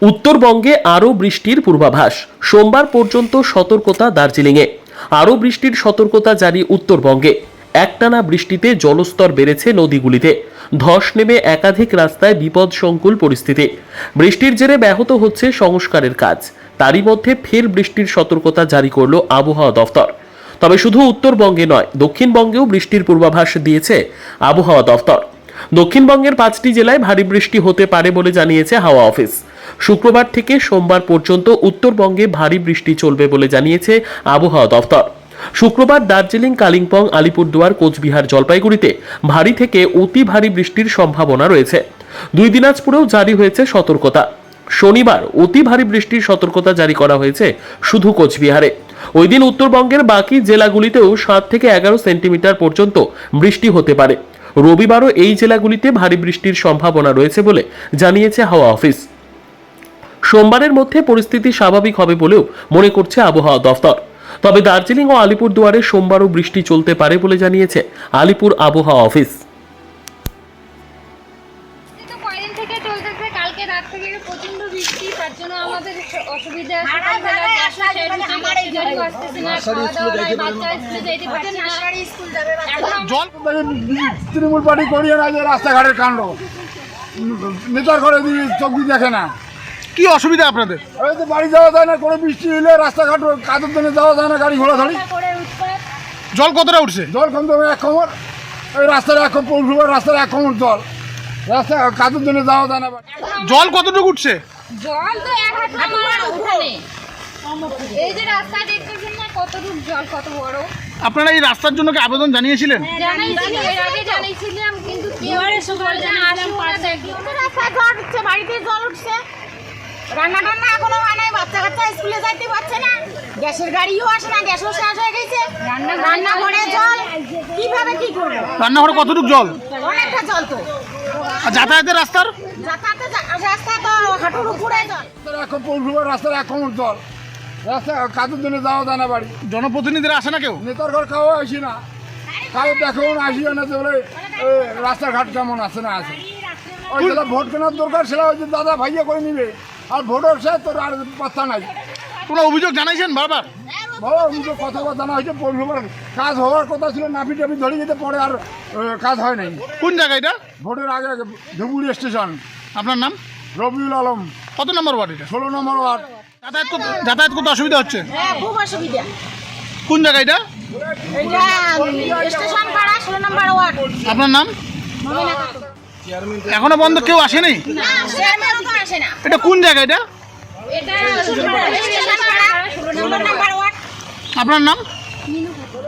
উত্তরবঙ্গে আরও বৃষ্টির পূর্বাভাস। সোমবার পর্যন্ত সতর্কতা দার্জিলিংয়ে। আরও বৃষ্টির সতর্কতা জারি উত্তরবঙ্গে। একটানা বৃষ্টিতে জলস্তর বেড়েছে নদীগুলিতে। ধস নেমে একাধিক রাস্তায় বিপদসংকুল পরিস্থিতি। বৃষ্টির জেরে ব্যাহত হচ্ছে সংস্কারের কাজ। তারই মধ্যে ফের বৃষ্টির সতর্কতা জারি করল আবহাওয়া দফতর। তবে শুধু উত্তরবঙ্গে নয়, দক্ষিণবঙ্গেও বৃষ্টির পূর্বাভাস দিয়েছে আবহাওয়া দফতর। দক্ষিণবঙ্গের 5টি জেলায় ভারী বৃষ্টি হতে পারে বলে জানিয়েছে হাওয়া অফিস। শুক্রবার থেকে সোমবার পর্যন্ত উত্তরবঙ্গে ভারী বৃষ্টি চলবে বলে জানিয়েছে আবহাওয়া দফতর। শুক্রবার দার্জিলিং, কালিম্পং, আলিপুরদুয়ার, কোচবিহার, জলপাইগুড়িতে ভারী থেকে অতি ভারী বৃষ্টির সম্ভাবনা রয়েছে। 2 দিনাজপুরেও জারি হয়েছে সতর্কতা। শনিবার অতি ভারী বৃষ্টির সতর্কতা জারি করা হয়েছে শুধু কোচবিহারে। ওই দিন উত্তরবঙ্গের বাকি জেলাগুলিতেও 7 থেকে 11 সেন্টিমিটার পর্যন্ত বৃষ্টি হতে পারে। রবিবারও এই জেলাগুলিতে ভারী বৃষ্টির সম্ভাবনা রয়েছে বলে জানিয়েছে হাওয়া অফিস। সোমবারের মধ্যে পরিস্থিতি স্বাভাবিক হবে বলেও মনে করছে আবহাওয়া দফতর। তবে দার্জিলিং ও আলিপুরদুয়ারে সোমবারও বৃষ্টি চলতে পারে বলে জানিয়েছে আলিপুর আবহাওয়া অফিস। কয়েকদিন থেকে চলতেছে, কালকে রাত থেকে প্রচন্ড বৃষ্টি, তার জন্য আমাদের অসুবিধা তৃণমূল পার্টি করিয়ে না যে রাস্তাঘাটের কাণ্ড নেতার ঘরে চোখ দেখে না। কি অসুবিধা আপনাদের? ওই তো বাড়ি যাওয়া যায় না, কোনো বৃষ্টি হলে রাস্তাঘাট কাদের জন্য যাওয়া যায় না, গাড়ি ঘোড়া ধরি। জল কতটা উঠছে? জল কমতে হবে 1 কোমর, ওই রাস্তার 1 কোমর, রাস্তার 1 কোমর জল, রাস্তা কাদের জন্য যাওয়া যায় না। জল কতটুকু উঠছে? জল তো 1 হাত আমার উঠানে। এই যে রাস্তা দেখতেছেন না কতটুকু জল, কত বড়। আপনারা এই রাস্তার জন্য কি আবেদন জানিয়েছিলেন? জানিয়েছিলাম, এর আগে জানিয়েছিলাম, কিন্তু কেউ সকাল জানা আসে ওরা দেখি রাস্তা জল উঠছে, বাড়িতে জল উঠছে, রান্না টান্না এখনো হয় নাই, বাচ্চা কাচ্চা স্কুলে যাইতে পারছে না, গ্যাসের গাড়িও আসে না, গ্যাসও শেষ হয়ে গেছে, রান্নাঘরে জল, কিভাবে কি করবো? রান্নাঘরে কতটুকু জল? অনেকটা জল তো। আর যাতায়াতের রাস্তার? যাতায়াতের রাস্তা তো হাঁটুর উপরে জল। রাস্তার 1 কোমর জল, রাস্তা কাদের জন্য যাওয়া যায় না। বাড়ি জনপ্রতিনিধিরা আসে না কেউ? নেতার ঘর খাওয়া আসি না, কাউ দেখো আসিও না যে বলে রাস্তাঘাট কেমন আছে না আছে। ওই যেটা ভোট কেনার দরকার সেটা ওই যে দাদা ভাইয়া করে নিবে, আর ভোটের সে তোর আর পাত্তা নাই। কোনো অভিযোগ জানাইছেন বারবার? বাবা অভিযোগ কথা জানা হয়েছে, পৌরসভার কাজ হওয়ার কথা ছিল, নাফি টাফি ধরে যেতে পরে আর কাজ হয় নাই। কোন জায়গা এটা? ভোটের আগে ধুবুরি স্টেশন। আপনার নাম? রবিউল আলম, কত নম্বর ওয়ার্ড এটা? 16 নম্বর ওয়ার্ড। যাতায়াত করতে অসুবিধা হচ্ছে? হ্যাঁ, খুব অসুবিধা। কোন জায়গা এটা? এটা স্টেশন পাড়া, 16 নম্বর ওয়ার্ড। আপনার নাম? মমিনা খাতুন। এখনো বন্ধ, কেউ আসেনি? না, চেয়ারম্যানও তো আসে না। এটা কোন জায়গা এটা? এটা স্টেশন পাড়া, 16 নম্বর ওয়ার্ড। আপনার নাম? মিনু খাতুন।